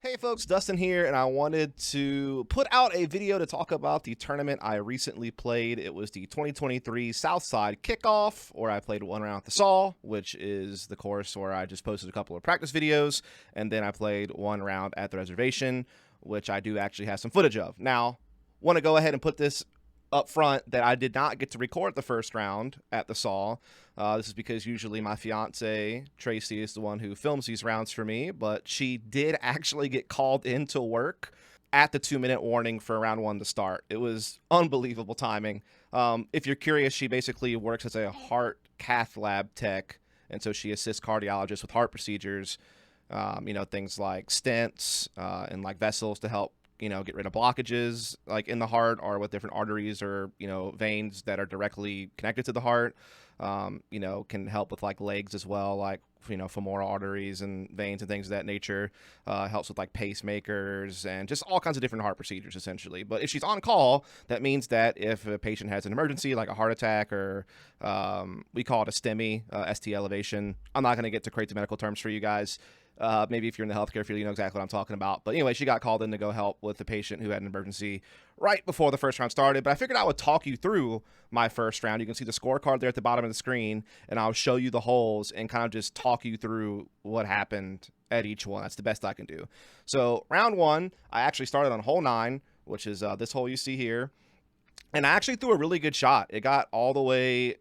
Hey folks, Dustin here, and I wanted to put out a video to talk about the tournament I recently played. It was the 2023 Southside Kickoff, where I played one round at the Saw, which is the course where I just posted a couple of practice videos, and then I played one round at the reservation, which I do actually have some footage of. Now, want to go ahead and put this up front that I did not get to record the first round at the Saw. This is because usually my fiance, Tracy, is the one who films these rounds for me, but she did actually get called into work at the 2-minute warning for round one to start. It was unbelievable timing. If you're curious, she basically works as a heart cath lab tech, and so she assists cardiologists with heart procedures, things like stents and like vessels to help get rid of blockages like in the heart or with different arteries or, veins that are directly connected to the heart. Can help with like legs as well, like, femoral arteries and veins and things of that nature. Helps with like pacemakers and just all kinds of different heart procedures essentially. But if she's on call, that means that if a patient has an emergency like a heart attack or we call it a STEMI, ST elevation. I'm not going to get to crazy medical terms for you guys. Maybe if you're in the healthcare field, you know exactly what I'm talking about. But anyway, she got called in to go help with the patient who had an emergency right before the first round started. But I figured I would talk you through my first round. You can see the scorecard there at the bottom of the screen, and I'll show you the holes and kind of just talk you through what happened at each one. That's the best I can do. So round one, I actually started on hole 9, which is this hole you see here. And I actually threw a really good shot. It got all the way,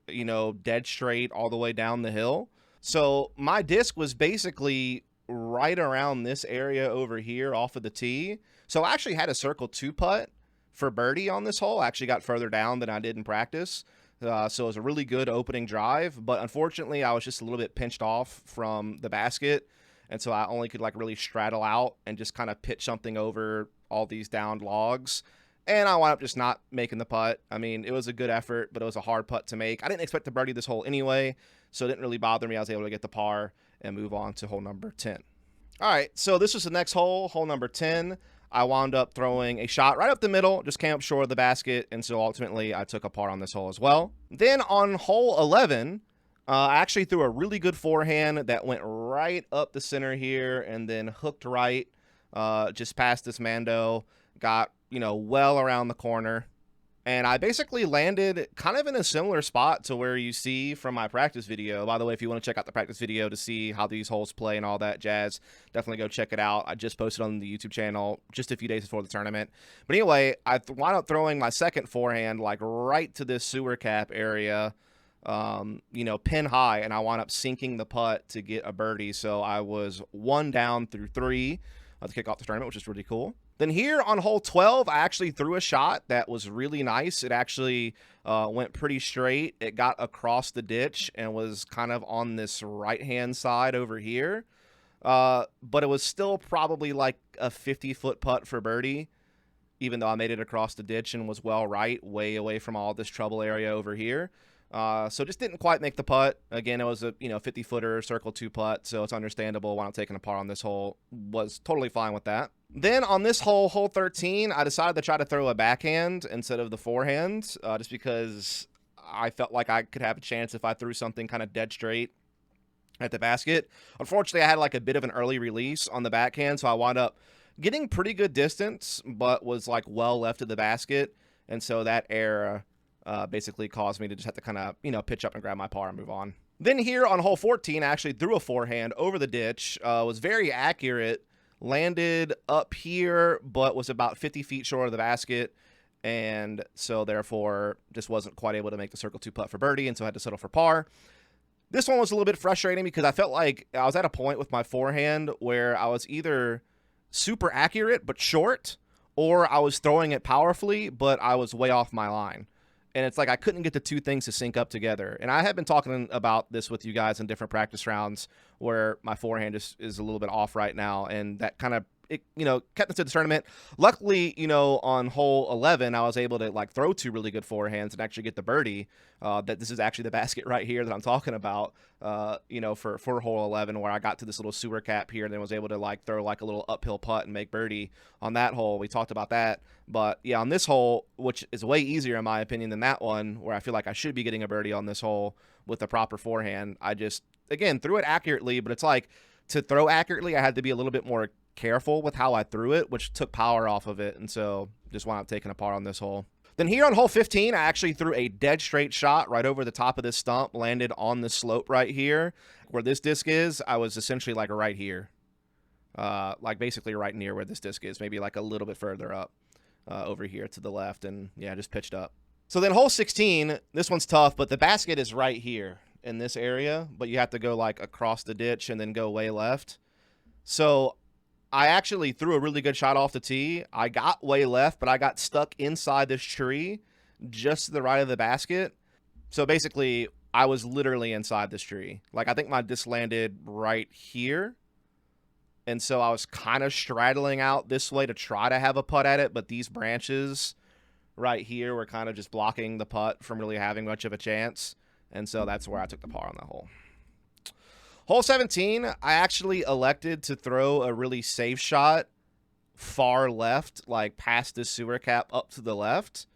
dead straight all the way down the hill. So my disc was basically right around this area over here off of the tee. So I actually had a circle 2 putt for birdie on this hole. I actually got further down than I did in practice. So it was a really good opening drive, but unfortunately I was just a little bit pinched off from the basket. And so I only could like really straddle out and just kind of pitch something over all these downed logs. And I wound up just not making the putt. I mean, it was a good effort, but it was a hard putt to make. I didn't expect to birdie this hole anyway, so it didn't really bother me. I was able to get the par and move on to hole number 10. All right, so this was the next hole, hole number 10. I wound up throwing a shot right up the middle, just came up short of the basket, and so ultimately I took a par on this hole as well. Then on hole 11, I actually threw a really good forehand that went right up the center here and then hooked right just past this Mando, got well around the corner, and I basically landed kind of in a similar spot to where you see from my practice video. By the way, if you want to check out the practice video to see how these holes play and all that jazz, definitely go check it out. I just posted on the YouTube channel just a few days before the tournament. But anyway, I wound up throwing my second forehand like right to this sewer cap area, pin high, and I wound up sinking the putt to get a birdie. So I was 1 down through 3 to kick off the tournament, which is really cool. Then here on hole 12, I actually threw a shot that was really nice. It actually went pretty straight. It got across the ditch and was kind of on this right-hand side over here. But it was still probably like a 50-foot putt for birdie, even though I made it across the ditch and was well right, way away from all this trouble area over here. So just didn't quite make the putt. Again, it was a 50-footer circle 2 putt, so it's understandable why I'm taking a par on this hole. Was totally fine with that. Then on this hole, hole 13, I decided to try to throw a backhand instead of the forehand, just because I felt like I could have a chance if I threw something kind of dead straight at the basket. Unfortunately, I had like a bit of an early release on the backhand, so I wound up getting pretty good distance, but was like well left of the basket, and so that error basically caused me to just have to kind of, pitch up and grab my par and move on. Then here on hole 14, I actually threw a forehand over the ditch, was very accurate, landed up here, but was about 50 feet short of the basket, and so therefore just wasn't quite able to make the circle 2 putt for birdie, and so I had to settle for par. This one was a little bit frustrating because I felt like I was at a point with my forehand where I was either super accurate but short, or I was throwing it powerfully, but I was way off my line. And it's like I couldn't get the two things to sync up together. And I have been talking about this with you guys in different practice rounds where my forehand is a little bit off right now. And that kind of, kept us to the tournament. Luckily, on hole 11, I was able to like throw 2 really good forehands and actually get the birdie. That this is actually the basket right here that I'm talking about, for hole 11, where I got to this little sewer cap here and then was able to like throw like a little uphill putt and make birdie on that hole. We talked about that. But yeah, on this hole, which is way easier in my opinion than that one, where I feel like I should be getting a birdie on this hole with the proper forehand, I just, again, threw it accurately, but it's like to throw accurately, I had to be a little bit more careful with how I threw it, which took power off of it, and so just wound up taking a par on this hole. Then here on hole 15, I actually threw a dead straight shot right over the top of this stump, landed on the slope right here. Where this disc is, I was essentially like right here. Like basically right near where this disc is, maybe like a little bit further up over here to the left, and yeah, just pitched up. So then hole 16, this one's tough, but the basket is right here in this area, but you have to go like across the ditch and then go way left. So I actually threw a really good shot off the tee. I got way left, but I got stuck inside this tree just to the right of the basket. So basically, I was literally inside this tree. Like, I think my disc landed right here. And so I was kind of straddling out this way to try to have a putt at it, but these branches right here were kind of just blocking the putt from really having much of a chance. And so that's where I took the par on that hole. Hole 17, I actually elected to throw a really safe shot far left, like past this sewer cap up to the left.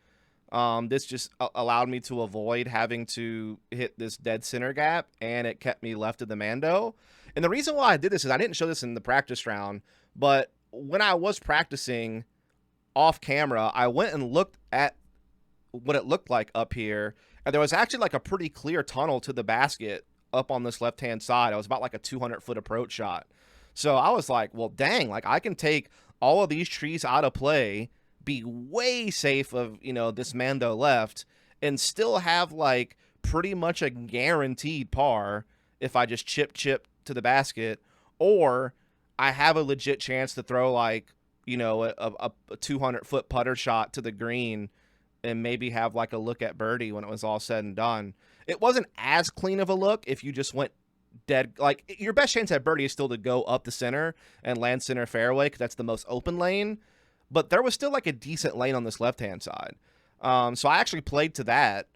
This just allowed me to avoid having to hit this dead center gap, and it kept me left of the Mando. And the reason why I did this is I didn't show this in the practice round, but when I was practicing off camera, I went and looked at what it looked like up here, and there was actually like a pretty clear tunnel to the basket up on this left-hand side. It was about like a 200-foot approach shot. So I was like, well, dang, like I can take all of these trees out of play, be way safe of, you know, this Mando left, and still have like pretty much a guaranteed par if I just chip to the basket, or I have a legit chance to throw like, you know, a 200-foot putter shot to the green and maybe have like a look at birdie when it was all said and done. It wasn't as clean of a look if you just went dead. Like, your best chance at birdie is still to go up the center and land center fairway, because that's the most open lane. But there was still like a decent lane on this left-hand side. So I actually played to that,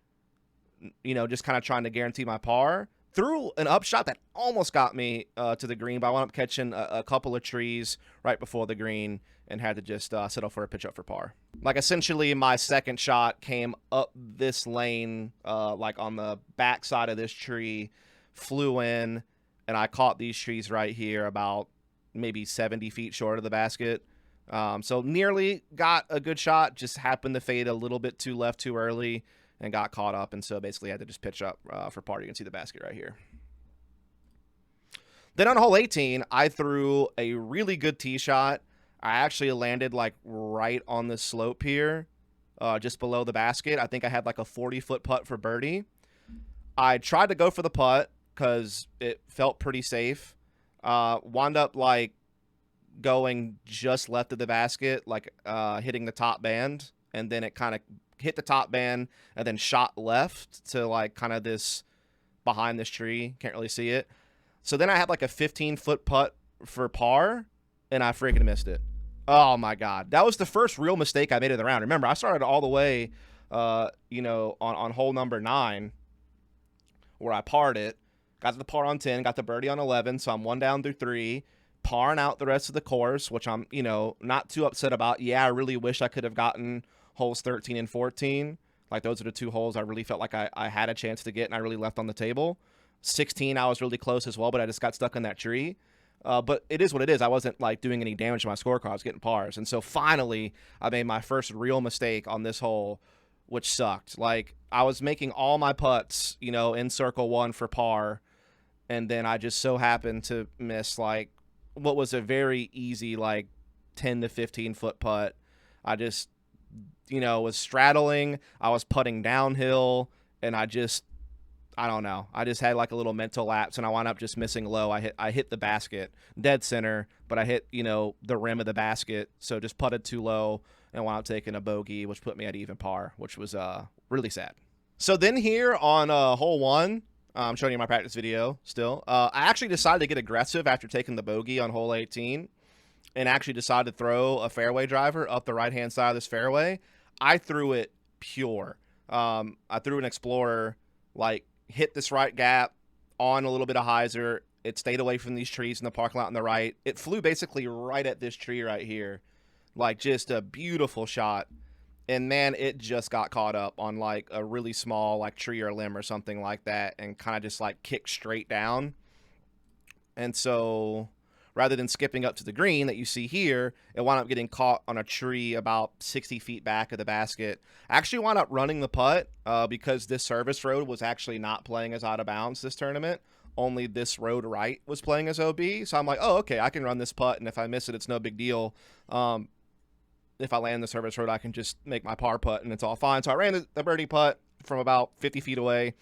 you know, just kind of trying to guarantee my par. Threw an upshot that almost got me to the green, but I wound up catching a couple of trees right before the green and had to just settle for a pitch up for par. Like, essentially, my second shot came up this lane, like on the back side of this tree, flew in, and I caught these trees right here about maybe 70 feet short of the basket. So nearly got a good shot, just happened to fade a little bit too left too early and got caught up, and so basically had to just pitch up for par. You can see the basket right here. Then on hole 18, I threw a really good tee shot. I actually landed like right on the slope here, just below the basket. I think I had like a 40-foot putt for birdie. I tried to go for the putt because it felt pretty safe. Wound up like going just left of the basket, like hitting the top band, and then it kind of hit the top band and then shot left to like kind of this behind this tree. Can't really see it. So then I had like a 15-foot putt for par, and I freaking missed it. Oh my God. That was the first real mistake I made of the round. Remember, I started all the way, you know, on hole number 9 where I parred it, got the par on 10, got the birdie on 11. So I'm 1 down through 3, parring out the rest of the course, which I'm, you know, not too upset about. Yeah, I really wish I could have gotten holes 13 and 14. Like, those are the 2 holes I really felt like I had a chance to get, and I really left on the table. 16, I was really close as well, but I just got stuck in that tree. But it is what it is. I wasn't like doing any damage to my scorecard. I was getting pars. And so finally, I made my first real mistake on this hole, which sucked. Like, I was making all my putts, you know, in circle 1 for par. And then I just so happened to miss like what was a very easy, like 10 to 15-foot putt. I just, you know, was straddling. I was putting downhill, and I don't know. I just had like a little mental lapse, and I wound up just missing low. I hit the basket dead center, but I hit, you know, the rim of the basket, so just putted too low and wound up taking a bogey, which put me at even par, which was really sad. So then here on hole 1, I'm showing you my practice video still. I actually decided to get aggressive after taking the bogey on hole 18, and actually decided to throw a fairway driver up the right-hand side of this fairway. I threw it pure. I threw an Explorer, like, hit this right gap on a little bit of hyzer. It stayed away from these trees in the parking lot on the right. It flew basically right at this tree right here. Like, just a beautiful shot. And man, it just got caught up on like a really small like tree or limb or something like that, and kind of just like kicked straight down. And so rather than skipping up to the green that you see here, it wound up getting caught on a tree about 60 feet back of the basket. I actually wound up running the putt because this service road was actually not playing as out of bounds this tournament. Only this road right was playing as OB. So I'm like, oh, okay, I can run this putt, and if I miss it, it's no big deal. If I land the service road, I can just make my par putt, and it's all fine. So I ran the birdie putt from about 50 feet away,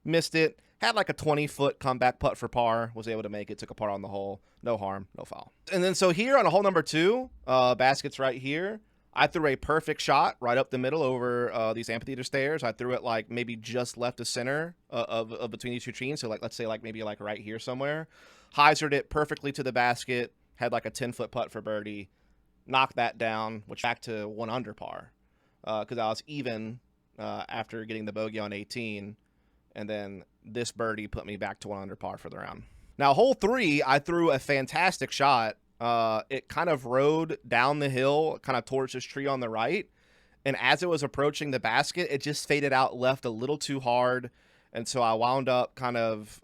missed it, had like a 20-foot comeback putt for par, was able to make it, took a par on the hole, no harm, no foul. And then so here on hole number 2, basket's right here, I threw a perfect shot right up the middle over these amphitheater stairs. I threw it like maybe just left of center of between these two trees. So like, let's say like maybe like right here somewhere. Hyzered it perfectly to the basket, had like a 10-foot putt for birdie, knocked that down, which back to 1 under par because I was even after getting the bogey on 18. And then this birdie put me back to 1 under par for the round. Now, hole 3, I threw a fantastic shot. It kind of rode down the hill, kind of towards this tree on the right. And as it was approaching the basket, it just faded out left a little too hard. And so I wound up kind of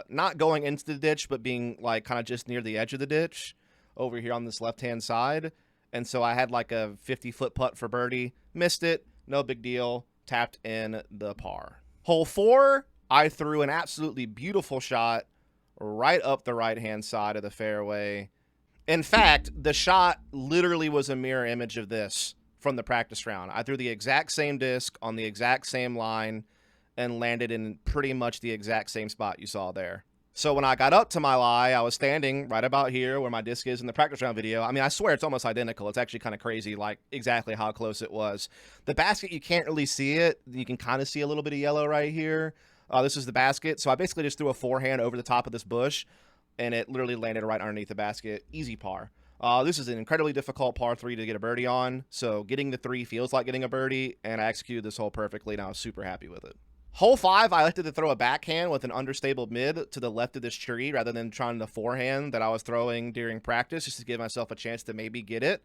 not going into the ditch, but being like kind of just near the edge of the ditch over here on this left-hand side. And so I had like a 50-foot putt for birdie, missed it, no big deal, tapped in the par. Hole 4, I threw an absolutely beautiful shot right up the right-hand side of the fairway. In fact, the shot literally was a mirror image of this from the practice round. I threw the exact same disc on the exact same line and landed in pretty much the exact same spot you saw there. So when I got up to my lie, I was standing right about here where my disc is in the practice round video. I mean, I swear it's almost identical. It's actually kind of crazy, like exactly how close it was. The basket, you can't really see it. You can kind of see a little bit of yellow right here. This is the basket. So I basically just threw a forehand over the top of this bush, and it literally landed right underneath the basket. Easy par. This is an incredibly difficult par 3 to get a birdie on. So getting the 3 feels like getting a birdie, and I executed this hole perfectly, and I was super happy with it. Hole 5, I elected to throw a backhand with an understable mid to the left of this tree rather than trying the forehand that I was throwing during practice just to give myself a chance to maybe get it.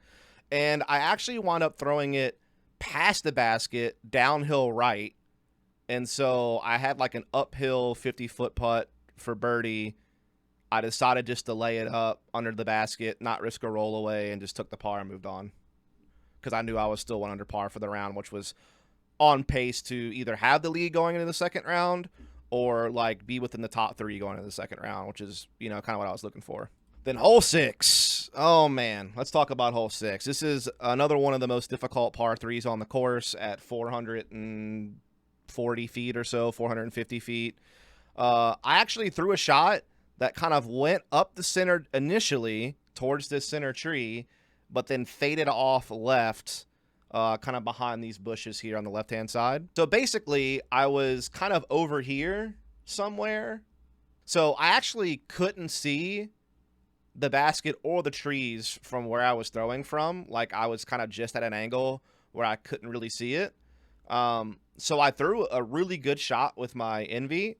And I actually wound up throwing it past the basket, downhill right. And so I had like an uphill 50-foot putt for birdie. I decided just to lay it up under the basket, not risk a roll away, and just took the par and moved on. Because I knew I was still 1 under par for the round, which was on pace to either have the lead going into the second round or like be within the top 3 going into the second round, which is, you know, kind of what I was looking for. Then hole 6. Oh man, let's talk about hole 6. This is another one of the most difficult par 3s on the course at 440 feet or so, 450 feet. I actually threw a shot that kind of went up the center initially towards this center tree, but then faded off left, kind of behind these bushes here on the left-hand side. So basically, I was kind of over here somewhere. So I actually couldn't see the basket or the trees from where I was throwing from. Like, I was kind of just at an angle where I couldn't really see it. So I threw a really good shot with my Envy,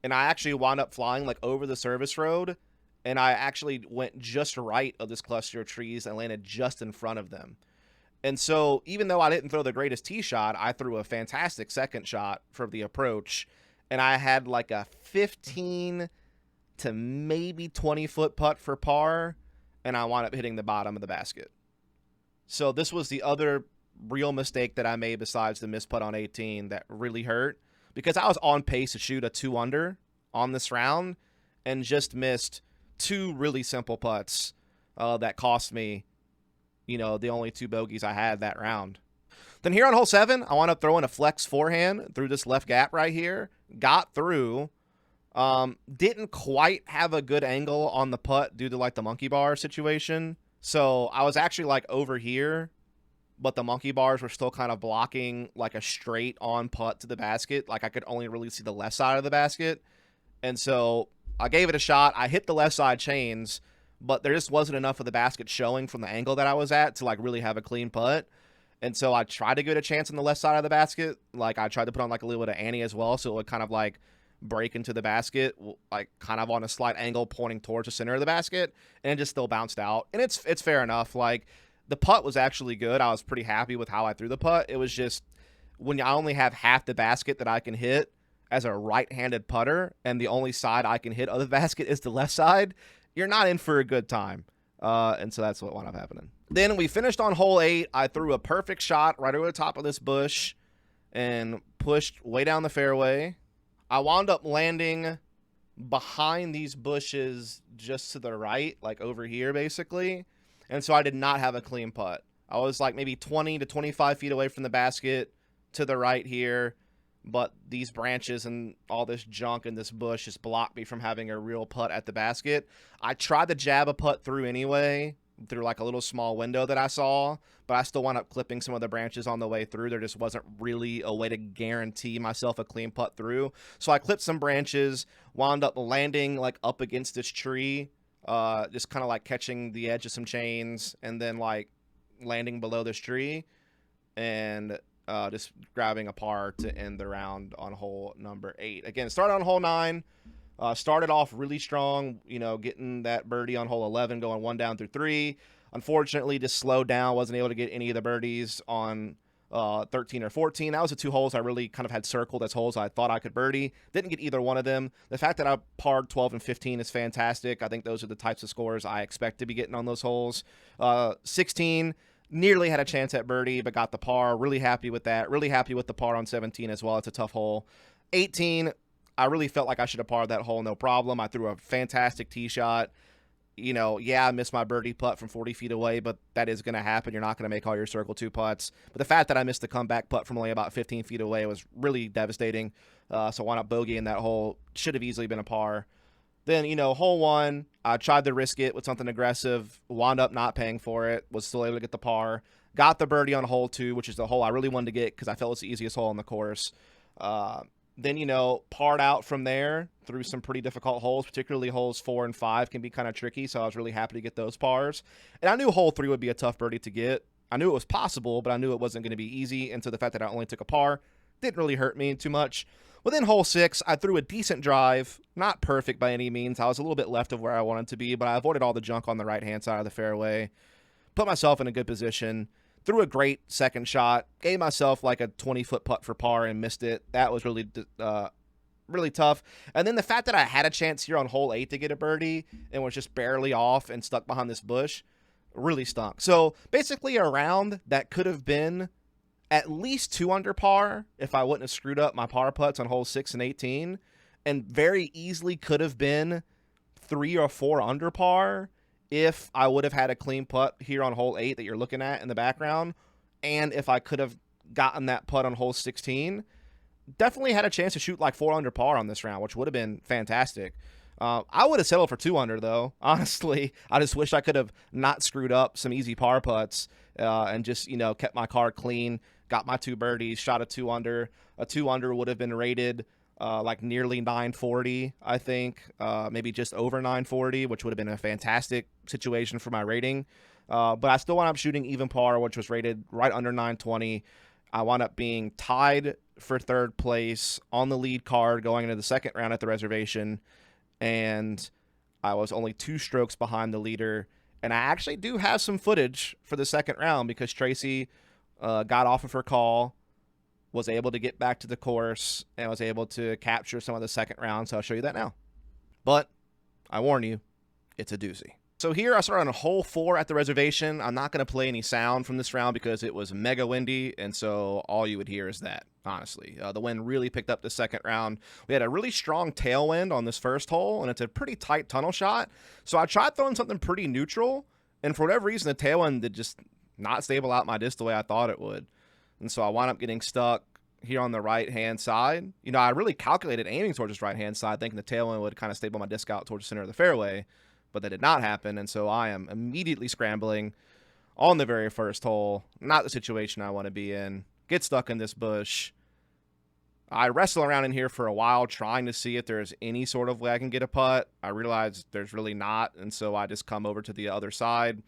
and I actually wound up flying, like, over the service road, and I actually went just right of this cluster of trees and landed just in front of them. And so even though I didn't throw the greatest tee shot, I threw a fantastic second shot for the approach. And I had like a 15 to maybe 20-foot putt for par. And I wound up hitting the bottom of the basket. So this was the other real mistake that I made besides the missed putt on 18 that really hurt. Because I was on pace to shoot a 2 under on this round and just missed 2 really simple putts that cost me, you know, the only 2 bogeys I had that round. Then here on hole 7, I wound up throwing a flex forehand through this left gap right here. Got through. Didn't quite have a good angle on the putt due to like the monkey bar situation. So I was actually like over here, but the monkey bars were still kind of blocking like a straight on putt to the basket. Like I could only really see the left side of the basket. And so I gave it a shot. I hit the left side chains, but there just wasn't enough of the basket showing from the angle that I was at to like really have a clean putt. And so I tried to get a chance on the left side of the basket. Like I tried to put on like a little bit of ante as well, so it would kind of like break into the basket, like kind of on a slight angle pointing towards the center of the basket, and it just still bounced out. And it's fair enough. Like the putt was actually good. I was pretty happy with how I threw the putt. It was just when I only have half the basket that I can hit as a right-handed putter, and the only side I can hit of the basket is the left side, you're not in for a good time. And so that's what wound up happening. Then we finished on hole 8. I threw a perfect shot right over the top of this bush and pushed way down the fairway. I wound up landing behind these bushes just to the right, like over here basically. And so I did not have a clean putt. I was like maybe 20 to 25 feet away from the basket to the right here, but these branches and all this junk in this bush just blocked me from having a real putt at the basket. I tried to jab a putt through anyway, through like a little small window that I saw, but I still wound up clipping some of the branches on the way through. There just wasn't really a way to guarantee myself a clean putt through. So I clipped some branches, wound up landing like up against this tree, just kind of like catching the edge of some chains and then like landing below this tree and just grabbing a par to end the round on hole number 8. Again, started on hole 9. Started off really strong, you know, getting that birdie on hole 11, going 1 down through 3. Unfortunately, just slowed down, wasn't able to get any of the birdies on 13 or 14. That was the 2 holes I really kind of had circled as holes I thought I could birdie. Didn't get either one of them. The fact that I parred 12 and 15 is fantastic. I think those are the types of scores I expect to be getting on those holes. 16, nearly had a chance at birdie, but got the par. Really happy with that. Really happy with the par on 17 as well. It's a tough hole. 18, I really felt like I should have parred that hole, no problem. I threw a fantastic tee shot. You know, yeah, I missed my birdie putt from 40 feet away, but that is going to happen. You're not going to make all your circle 2 putts. But the fact that I missed the comeback putt from only about 15 feet away was really devastating. So why not bogey in that hole? Should have easily been a par. Then, you know, hole 1, I tried to risk it with something aggressive, wound up not paying for it, was still able to get the par. Got the birdie on hole 2, which is the hole I really wanted to get because I felt it's the easiest hole on the course. Then, you know, parred out from there through some pretty difficult holes, particularly holes 4 and 5 can be kind of tricky, so I was really happy to get those pars. And I knew hole 3 would be a tough birdie to get. I knew it was possible, but I knew it wasn't going to be easy, and so the fact that I only took a par didn't really hurt me too much. Within hole 6, I threw a decent drive, not perfect by any means. I was a little bit left of where I wanted to be, but I avoided all the junk on the right-hand side of the fairway, put myself in a good position. Threw a great second shot, gave myself like a 20-foot putt for par and missed it. That was really tough. And then the fact that I had a chance here on hole 8 to get a birdie and was just barely off and stuck behind this bush really stunk. So basically a round that could have been at least 2 under par if I wouldn't have screwed up my par putts on hole 6 and 18, and very easily could have been 3 or 4 under par if I would have had a clean putt here on hole 8 that you're looking at in the background, and if I could have gotten that putt on hole 16, definitely had a chance to shoot like 4 under par on this round, which would have been fantastic. I would have settled for 2 under, though. Honestly, I just wish I could have not screwed up some easy par putts and just, you know, kept my card clean, got my 2 birdies, shot a 2 under. A 2 under would have been rated like nearly 940, I think, maybe just over 940, which would have been a fantastic situation for my rating. But I still wound up shooting even par, which was rated right under 920. I wound up being tied for 3rd place on the lead card going into the 2nd round at the reservation, and I was only 2 strokes behind the leader. And I actually do have some footage for the 2nd round because Tracy got off of her call, was able to get back to the course, and was able to capture some of the 2nd round, so I'll show you that now. But I warn you, it's a doozy. So here I started on hole 4 at the reservation. I'm not going to play any sound from this round because it was mega windy, and so all you would hear is that, honestly. The wind really picked up the 2nd round. We had a really strong tailwind on this first hole, and it's a pretty tight tunnel shot. So I tried throwing something pretty neutral, and for whatever reason, the tailwind did just not stable out my disc the way I thought it would. And so I wound up getting stuck here on the right-hand side. You know, I really calculated aiming towards this right-hand side, thinking the tailwind would kind of stable my disc out towards the center of the fairway, but that did not happen. And so I am immediately scrambling on the very first hole. Not the situation I want to be in. Get stuck in this bush. I wrestle around in here for a while trying to see if there's any sort of way I can get a putt. I realize there's really not, and so I just come over to the other side,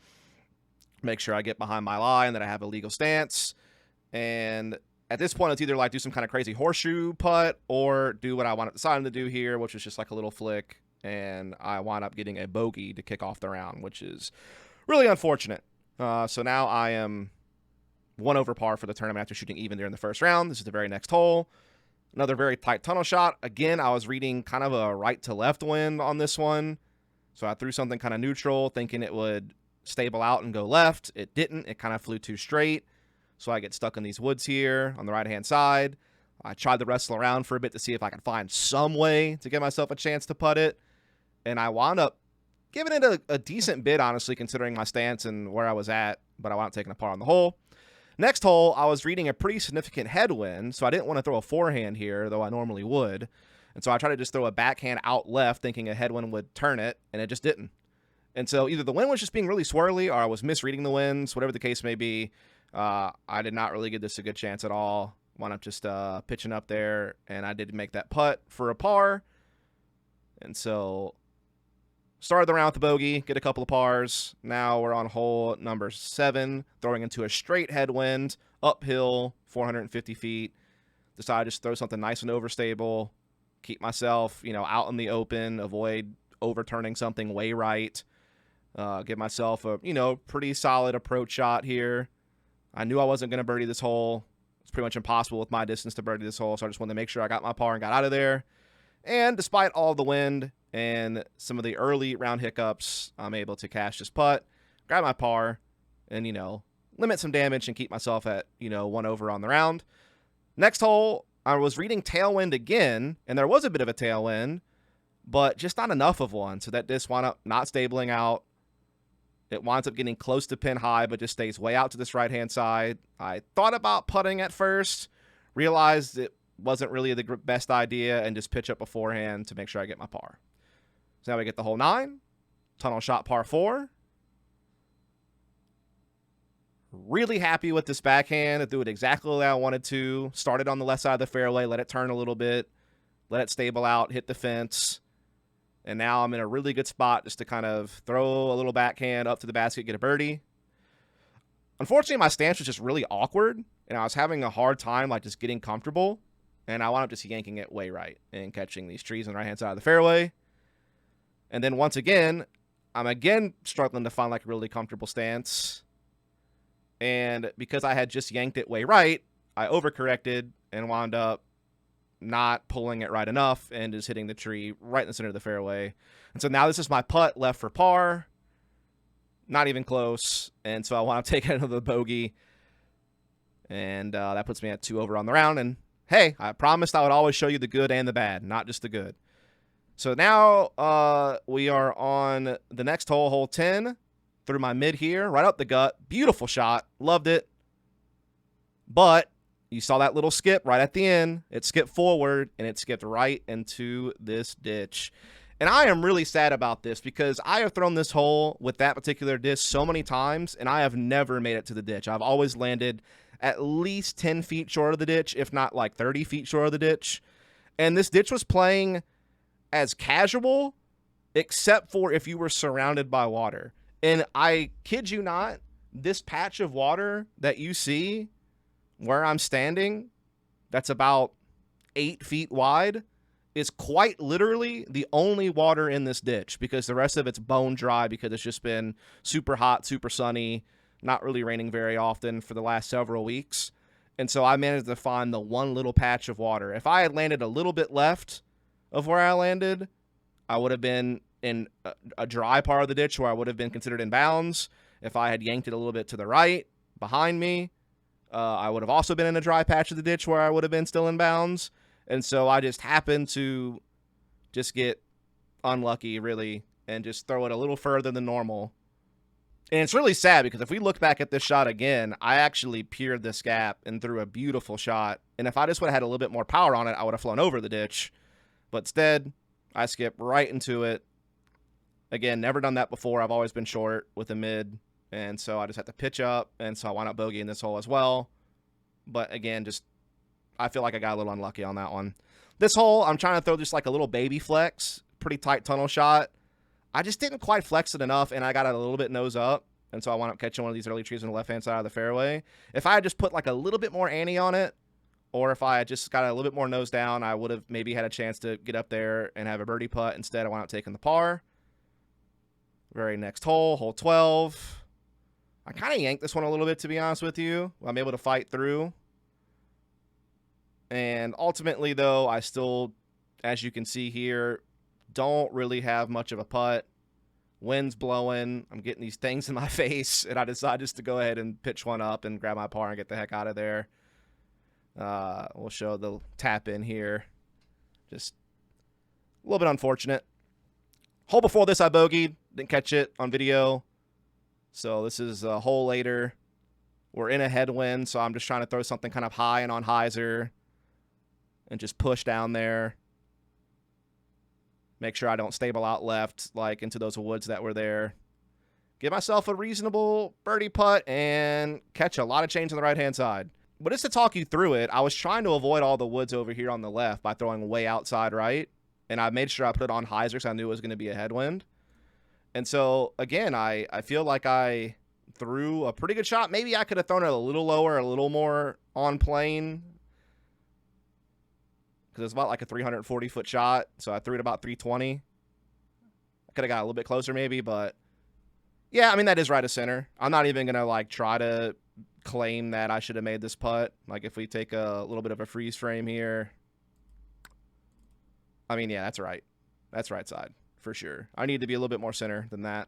make sure I get behind my line, that I have a legal stance, and at this point, it's either like do some kind of crazy horseshoe putt or do what I wanted decided to do here, which was just like a little flick, and I wound up getting a bogey to kick off the round, which is really unfortunate. So now I am 1 over par for the tournament after shooting even there in the first round. This is the very next hole. Another very tight tunnel shot. Again, I was reading kind of a right to left wind on this one. So I threw something kind of neutral, thinking it would stable out and go left. It didn't. It kind of flew too straight. So I get stuck in these woods here on the right-hand side. I tried to wrestle around for a bit to see if I could find some way to give myself a chance to putt it. And I wound up giving it a decent bid, honestly, considering my stance and where I was at. But I wound up taking a par on the hole. Next hole, I was reading a pretty significant headwind, so I didn't want to throw a forehand here, though I normally would. And so I tried to just throw a backhand out left, thinking a headwind would turn it, and it just didn't. And so either the wind was just being really swirly, or I was misreading the winds, whatever the case may be. I did not really give this a good chance at all. Wound up just pitching up there, and I did make that putt for a par. And so started the round with the bogey, get a couple of pars. Now we're on hole number 7, throwing into a straight headwind, uphill, 450 feet. Decided to just throw something nice and overstable, keep myself, out in the open, avoid overturning something way right. Give myself a, pretty solid approach shot here. I knew I wasn't going to birdie this hole. It's pretty much impossible with my distance to birdie this hole, so I just wanted to make sure I got my par and got out of there. And despite all the wind and some of the early round hiccups, I'm able to cash this putt, grab my par, and, limit some damage and keep myself at, 1 over on the round. Next hole, I was reading tailwind again, and there was a bit of a tailwind, but just not enough of one, so that disc wound up not stabling out. It winds up getting close to pin high, but just stays way out to this right-hand side. I thought about putting at first, realized it wasn't really the best idea, and just pitch up beforehand to make sure I get my par. So now we get the hole 9, tunnel shot par 4. Really happy with this backhand. I threw it exactly the way I wanted to. Started on the left side of the fairway, let it turn a little bit, let it stable out, hit the fence. And now I'm in a really good spot just to kind of throw a little backhand up to the basket, get a birdie. Unfortunately, my stance was just really awkward, and I was having a hard time just getting comfortable. And I wound up just yanking it way right and catching these trees on the right-hand side of the fairway. And then once again, I'm again struggling to find a really comfortable stance. And because I had just yanked it way right, I overcorrected and wound up not pulling it right enough and just hitting the tree right in the center of the fairway. And so now this is my putt left for par. Not even close. And so I wound up taking another bogey. And that puts me at 2 over on the round. And hey, I promised I would always show you the good and the bad, not just the good. So now we are on the next hole, hole 10. Through my mid here, right up the gut. Beautiful shot. Loved it. But you saw that little skip right at the end. It skipped forward, and it skipped right into this ditch. And I am really sad about this because I have thrown this hole with that particular disc so many times, and I have never made it to the ditch. I've always landed at least 10 feet short of the ditch, if not 30 feet short of the ditch. And this ditch was playing as casual, except for if you were surrounded by water. And I kid you not, this patch of water that you see where I'm standing, that's about 8 feet wide, is quite literally the only water in this ditch because the rest of it's bone dry because it's just been super hot, super sunny, not really raining very often for the last several weeks. And so I managed to find the one little patch of water. If I had landed a little bit left of where I landed, I would have been in a dry part of the ditch where I would have been considered in bounds. If I had yanked it a little bit to the right behind me, I would have also been in a dry patch of the ditch where I would have been still in bounds. And so I just happened to just get unlucky, really, and just throw it a little further than normal. And it's really sad because if we look back at this shot again, I actually peered this gap and threw a beautiful shot. And if I just would have had a little bit more power on it, I would have flown over the ditch. But instead, I skipped right into it. Again, never done that before. I've always been short with a mid, and so I just had to pitch up, and so I wound up bogeying this hole as well. But again, I feel like I got a little unlucky on that one. This hole, I'm trying to throw just a little baby flex, pretty tight tunnel shot. I just didn't quite flex it enough, and I got it a little bit nose up, and so I wound up catching one of these early trees on the left-hand side of the fairway. If I had just put a little bit more ante on it, or if I had just got a little bit more nose down, I would have maybe had a chance to get up there and have a birdie putt. Instead, I wound up taking the par. Very next hole, hole 12. I kind of yanked this one a little bit, to be honest with you. I'm able to fight through. And ultimately, though, I still, as you can see here, don't really have much of a putt. Wind's blowing. I'm getting these things in my face, and I decide just to go ahead and pitch one up and grab my par and get the heck out of there. We'll show the tap in here. Just a little bit unfortunate. Hole before this, I bogeyed. Didn't catch it on video. So this is a hole later. We're in a headwind, so I'm just trying to throw something kind of high and on hyzer and just push down there. Make sure I don't stable out left, like into those woods that were there. Give myself a reasonable birdie putt and catch a lot of change on the right-hand side. But just to talk you through it, I was trying to avoid all the woods over here on the left by throwing way outside right. And I made sure I put it on hyzer because I knew it was going to be a headwind. And so, again, I feel like I threw a pretty good shot. Maybe I could have thrown it a little lower, a little more on plane, because it's about like a 340-foot shot, so I threw it about 320. I could have got a little bit closer maybe, but yeah, I mean, that is right of center. I'm not even going to like try to claim that I should have made this putt. Like if we take a little bit of a freeze frame here, I mean, yeah, that's right. That's right side for sure. I need to be a little bit more center than that.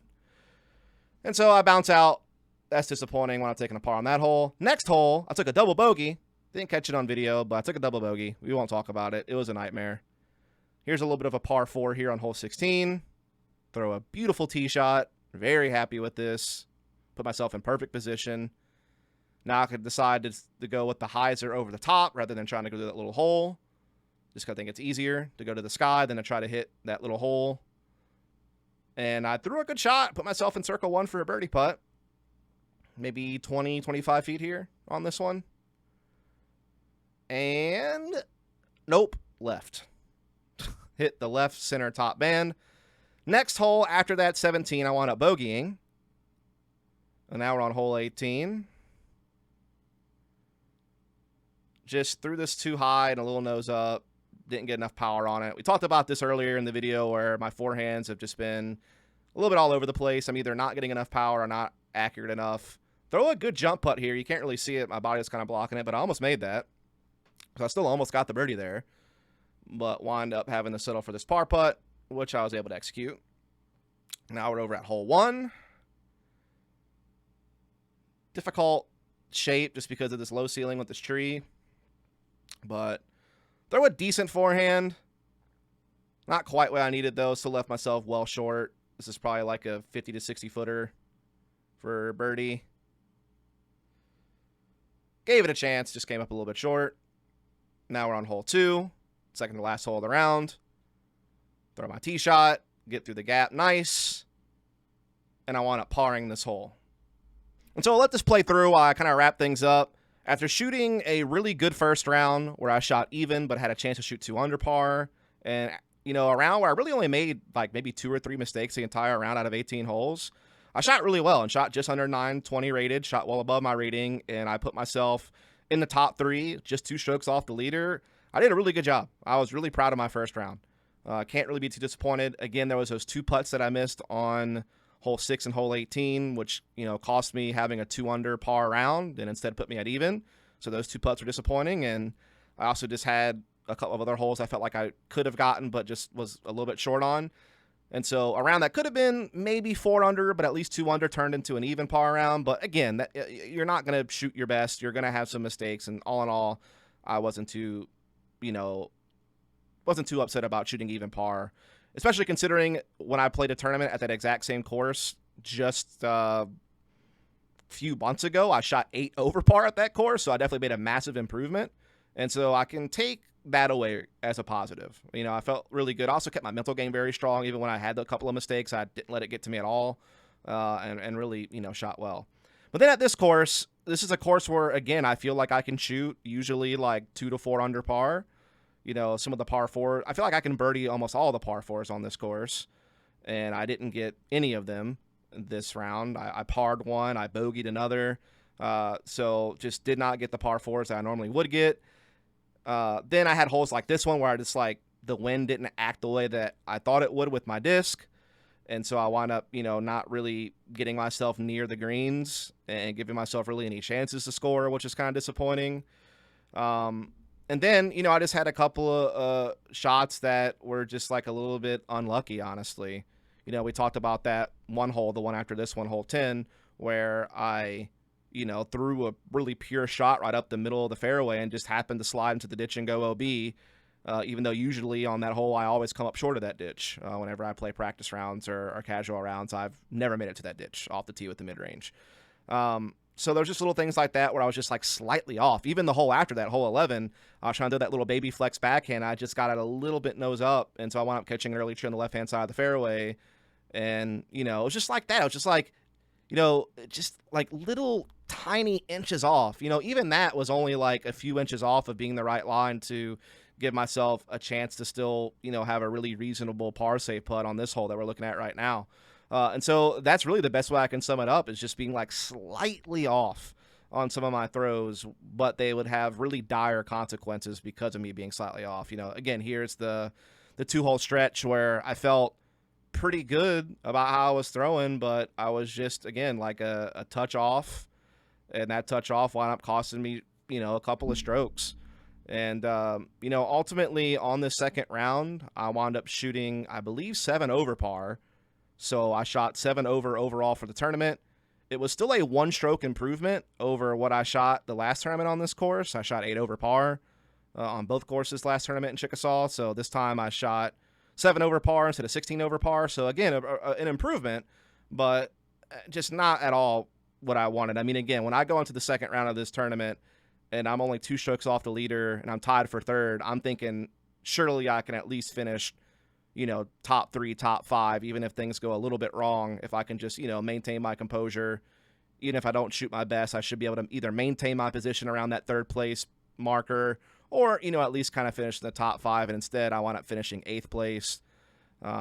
And so I bounce out. That's disappointing when I'm taking a par on that hole. Next hole, I took a double bogey. Didn't catch it on video, but I took a double bogey. We won't talk about it. It was a nightmare. Here's a little bit of a par 4 here on hole 16. Throw a beautiful tee shot. Very happy with this. Put myself in perfect position. Now I could decide to go with the hyzer over the top rather than trying to go to that little hole. Just because I think it's easier to go to the sky than to try to hit that little hole. And I threw a good shot. Put myself in circle 1 for a birdie putt. Maybe 20, 25 feet here on this one. And nope, left. Hit the left center top band. Next hole after that 17, I wound up bogeying. And now we're on hole 18. Just threw this too high and a little nose up. Didn't get enough power on it. We talked about this earlier in the video where my forehands have just been a little bit all over the place. I'm either not getting enough power or not accurate enough. Throw a good jump putt here. You can't really see it. My body is kind of blocking it, but I almost made that. So I still almost got the birdie there, but wind up having to settle for this par putt, which I was able to execute. Now we're over at hole 1. Difficult shape just because of this low ceiling with this tree, but throw a decent forehand. Not quite what I needed though. Still left myself well short. This is probably like a 50 to 60 footer for birdie. Gave it a chance, just came up a little bit short. Now we're on hole 2, second to last hole of the round. Throw my tee shot, get through the gap, nice. And I wound up parring this hole. And so I'll let this play through. I kind of wrap things up. After shooting a really good first round where I shot even but had a chance to shoot 2 under par, and you know, a round where I really only made like maybe 2 or 3 mistakes the entire round out of 18 holes, I shot really well and shot just under 920 rated, shot well above my rating, and I put myself in the top 3, just 2 strokes off the leader. I did a really good job. I was really proud of my first round. Can't really be too disappointed. Again, there was those 2 putts that I missed on hole 6 and hole 18, which, you know, cost me having a 2 under par round and instead put me at even. So those 2 putts were disappointing. And I also just had a couple of other holes I felt like I could have gotten, but just was a little bit short on. And so a round that could have been maybe 4 under, but at least 2 under turned into an even par round. But again, you're not going to shoot your best. You're going to have some mistakes. And all in all, I wasn't too upset about shooting even par, especially considering when I played a tournament at that exact same course just a few months ago, I shot 8 over par at that course. So I definitely made a massive improvement. And so I can take that away as a positive. You know, I felt really good. I also kept my mental game very strong. Even when I had a couple of mistakes, I didn't let it get to me at all, and really, you know, shot well. But then at this course, this is a course where, again, I feel like I can shoot usually like 2 to 4 under par. You know, some of the par 4, I feel like I can birdie almost all the par 4s on this course, and I didn't get any of them this round. I parred one, I bogeyed another, so just did not get the par 4s that I normally would get. Then I had holes like this one where I just like the wind didn't act the way that I thought it would with my disc. And so I wound up, you know, not really getting myself near the greens and giving myself really any chances to score, which is kind of disappointing. And then, you know, I just had a couple of shots that were just like a little bit unlucky, honestly. You know, we talked about that one hole, the one after this one, hole 10, where I, you know, threw a really pure shot right up the middle of the fairway and just happened to slide into the ditch and go OB. Even though usually on that hole I always come up short of that ditch. Whenever I play practice rounds or casual rounds, I've never made it to that ditch off the tee with the mid-range. So there's just little things like that where I was just like slightly off. Even the hole after that, hole 11, I was trying to do that little baby flex backhand. I just got it a little bit nose up, and so I wound up catching an early tree on the left-hand side of the fairway. And, you know, it was just like that. It was just like, you know, just like little tiny inches off. You know, even that was only like a few inches off of being the right line to give myself a chance to still, you know, have a really reasonable par save putt on this hole that we're looking at right now. And so that's really the best way I can sum it up, is just being like slightly off on some of my throws, but they would have really dire consequences because of me being slightly off. You know, again, here's the 2-hole stretch where I felt pretty good about how I was throwing, but I was just, again, like a touch off, and that touch off wound up costing me, you know, a couple of strokes. And, you know, ultimately on the second round, I wound up shooting, I believe, 7 over par. So I shot 7 over overall for the tournament. It was still a 1-stroke improvement over what I shot the last tournament on this course. I shot 8 over par on both courses last tournament in Chickasaw. So this time I shot 7 over par instead of 16 over par. So again, an improvement, but just not at all what I wanted. I mean, again, when I go into the second round of this tournament and I'm only 2 strokes off the leader and I'm tied for third, I'm thinking surely I can at least finish, you know, top 3, top 5, even if things go a little bit wrong. If I can just, you know, maintain my composure, even if I don't shoot my best, I should be able to either maintain my position around that third place marker or, you know, at least kind of finish in the top 5. And instead I wound up finishing 8th place,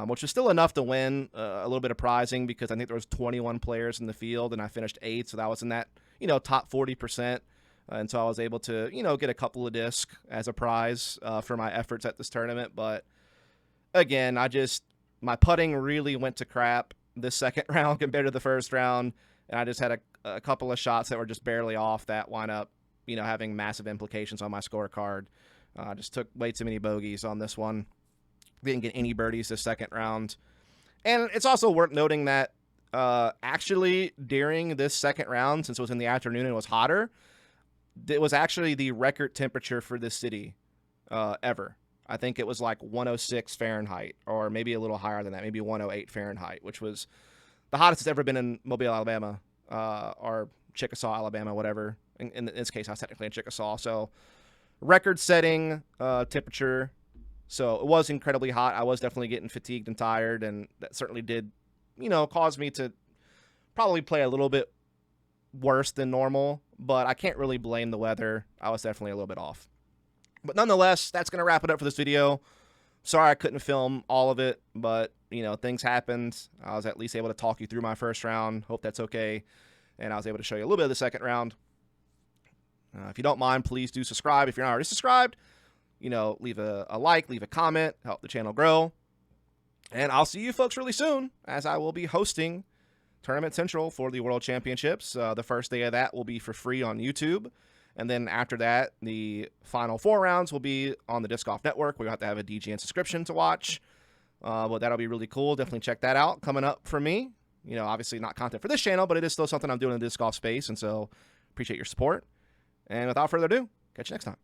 which was still enough to win, a little bit of prizing because I think there was 21 players in the field and I finished 8th. So that was in that, you know, top 40%. And so I was able to, you know, get a couple of discs as a prize for my efforts at this tournament. But again, my putting really went to crap this second round compared to the first round. And I just had a couple of shots that were just barely off that wind up, you know, having massive implications on my scorecard. I just took way too many bogeys on this one. Didn't get any birdies this second round. And it's also worth noting that actually during this second round, since it was in the afternoon and it was hotter, it was actually the record temperature for this city ever. I think it was like 106 Fahrenheit, or maybe a little higher than that, maybe 108 Fahrenheit, which was the hottest it's ever been in Mobile, Alabama, or Chickasaw, Alabama, whatever. In this case, I was technically in Chickasaw. So record-setting temperature. So it was incredibly hot. I was definitely getting fatigued and tired, and that certainly did, you know, cause me to probably play a little bit worse than normal, but I can't really blame the weather. I was definitely a little bit off. But nonetheless, that's going to wrap it up for this video. Sorry I couldn't film all of it, but, you know, things happened. I was at least able to talk you through my first round. Hope that's okay. And I was able to show you a little bit of the second round. If you don't mind, please do subscribe. If you're not already subscribed, you know, leave a like, leave a comment, help the channel grow. And I'll see you folks really soon, as I will be hosting Tournament Central for the World Championships. The first day of that will be for free on YouTube. And then after that, the final 4 rounds will be on the Disc Golf Network. We have to have a DGN subscription to watch. But that'll be really cool. Definitely check that out. Coming up for me. You know, obviously not content for this channel, but it is still something I'm doing in the disc golf space. And so appreciate your support. And without further ado, catch you next time.